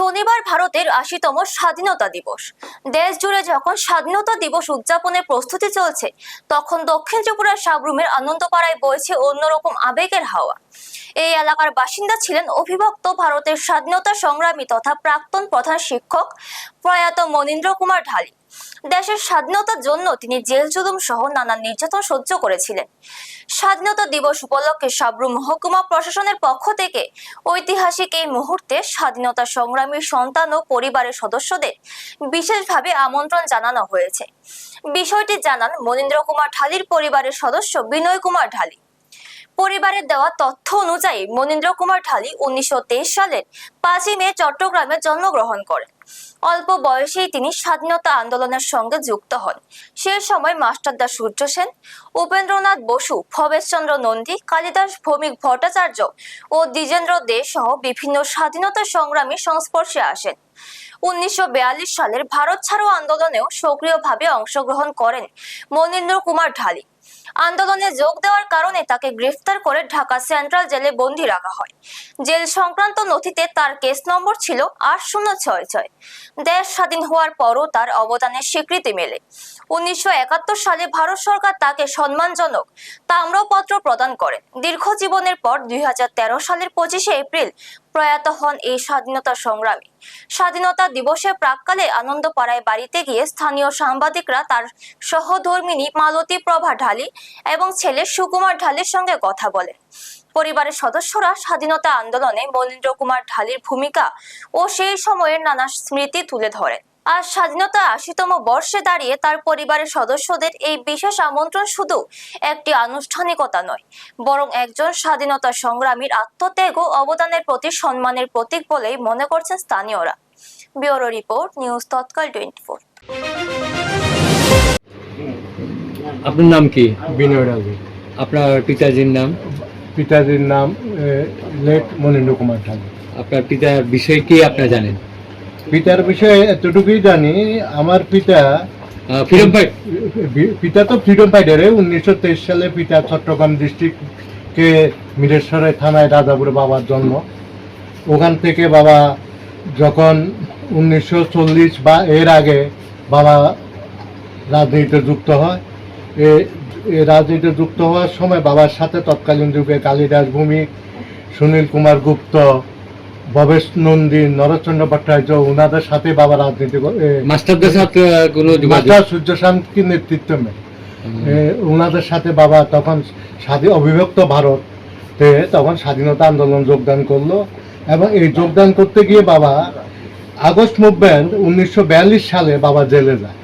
শনিবার ভারতের ৮০তম স্বাধীনতা দিবস। দেশ জুড়ে যখন স্বাধীনতা দিবস উদযাপনের প্রস্তুতি চলছে, তখন দক্ষিণ ত্রিপুরার সাবরুমের আনন্দপাড়ায় বইছে অন্যরকম আবেগের হাওয়া। এই এলাকার বাসিন্দা ছিলেন অবিভক্ত ভারতের স্বাধীনতা সংগ্রামী তথা প্রাক্তন প্রধান শিক্ষক প্রয়াত মনীন্দ্র কুমার ঢালি। দেশের স্বাধীনতার জন্য তিনি জেল জুলুম সহ নানা নির্যাতন সহ্য করেছিলেন। স্বাধীনতা দিবস উপলক্ষে সাবরুম মহকুমা প্রশাসনের পক্ষ থেকে ঐতিহাসিক এই মুহূর্তে স্বাধীনতা সংগ্রামী সন্তান ও পরিবারের সদস্যদের বিশেষভাবে আমন্ত্রণ জানানো হয়েছে। বিষয়টি জানান মনীন্দ্র কুমার ঢালির পরিবারের সদস্য বিনয় কুমার ঢালি। পরিবারের দেওয়া তথ্য অনুযায়ী মনীন্দ্র কুমার ঢালি 1923 সালের 5ই মে চট্টগ্রামে জন্মগ্রহণ করেন। অল্প বয়সেই তিনি স্বাধীনতা আন্দোলনের সঙ্গে যুক্ত হন। সে সময় মাস্টারদা সূর্য সেন, উপেন্দ্রনাথ বসু, ভবেশচন্দ্র নন্দী, কালিদাস ভৌমিক ভট্টাচার্য ও দ্বিজেন্দ্র দে সহ বিভিন্ন স্বাধীনতা সংগ্রামী সংস্পর্শে আসেন। 1942 সালের ভারত ছাড়ো আন্দোলনেও সক্রিয়ভাবে অংশগ্রহণ করেন মনীন্দ্র কুমার ঢালি। আন্দোলনে যোগ দেওয়ার কারণে তাকে গ্রেফতার করে ঢাকা সেন্ট্রাল জেলে বন্দী রাখা হয়। জেল সংক্রান্ত নথিতে তার কেস নম্বর ছিল 8066। দেশ স্বাধীন হওয়ার পরও তার অবদানের স্বীকৃতি মেলে। 1971 সালে ভারত সরকার তাকে সম্মানজনক তাম্রপত্র প্রদান করে। দীর্ঘ জীবনের পর 2013 সালের 25শে এপ্রিল প্রয়াত হন এই স্বাধীনতা সংগ্রামী। স্বাধীনতা দিবসের প্রাক্কালে আনন্দপাড়ায় বাড়িতে গিয়ে স্থানীয় সাংবাদিকরা তার সহধর্মিণী মালতী প্রভা ঢালি এবং ছেলে সুকুমার ঢালির সঙ্গে কথা বলেন। পরিবারের সদস্যরা স্বাধীনতা আন্দোলনে মনীন্দ্র কুমার ঢালির ভূমিকা ও সেই সময়ের নানা স্মৃতি তুলে ধরেন। আর স্বাধীনতা 80তম বর্ষে দাঁড়িয়ে তার পরিবারের সদস্যদের এই বিশেষ আমন্ত্রণ শুধু একটি আনুষ্ঠানিকতা নয়, বরং একজন স্বাধীনতা সংগ্রামীর আত্মত্যাগ ও অবদানের প্রতি সম্মানের প্রতীক বলেই মনে করছেন স্থানীয়রা। ব্যুরো রিপোর্ট, নিউজ তৎকাল 24। আপনার নাম কি? বিনয় ঢালি। আপনার পিতাজির নাম? পিতাজির নাম লেট মনীন্দ্র কুমার ঢালি। আপনার পিতার বিষয় কি আপনারা জানেন? পিতার বিষয়ে এতটুকুই জানি, আমার পিতা তো ফ্রিডম ফাইটারে। 1923 সালে পিতা চট্টগ্রাম ডিস্ট্রিক্টকে মিরেশ্বরের থানায় রাজাপুরে বাবার জন্ম। ওখান থেকে বাবা যখন 1940 বা এর আগে বাবা রাজনীতিতে যুক্ত হয়। রাজনীতিতে যুক্ত হওয়ার সময় বাবার সাথে তৎকালীন যুগে কালিদাস ভৌমিক, সুনীল কুমার গুপ্ত, ভবেশ নন্দী, নরচন্দ্র ভট্টাচার্য, ওনাদের সাথে বাবা রাজনীতি মাস্টারদের সাথে সূর্য শান্তির নেতৃত্বে ওনাদের সাথে বাবা তখন অবিভক্ত ভারতে তখন স্বাধীনতা আন্দোলন যোগদান করলো। এবং এই যোগদান করতে গিয়ে বাবা আগস্ট মুভমেন্ট 1942 সালে বাবা জেলে যায়।